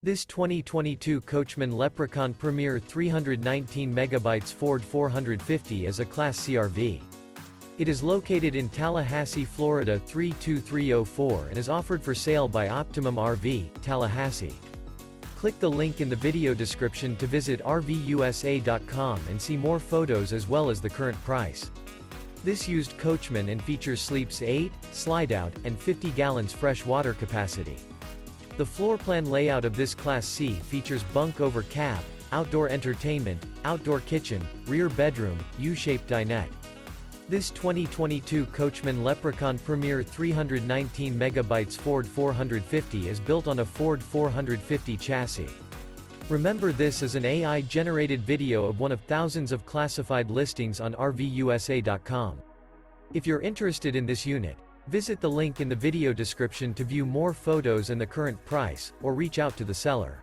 This 2022 Coachmen Leprechaun Premier 319MB Ford 450 is a Class C RV. It is located in Tallahassee, Florida 32304 and is offered for sale by Optimum RV, Tallahassee. Click the link in the video description to visit RVUSA.com and see more photos as well as the current price. This used Coachman and features sleeps 8, Slideout, and 50 gallons fresh water capacity. The floor plan layout of this Class C features bunk over cab, outdoor entertainment, outdoor kitchen, rear bedroom, U-shaped dinette. This 2022 Coachmen Leprechaun Premier 319MB Ford 450 is built on a Ford 450 chassis. Remember, this is an AI-generated video of one of thousands of classified listings on RVUSA.com. If you're interested in this unit, visit the link in the video description to view more photos and the current price, or reach out to the seller.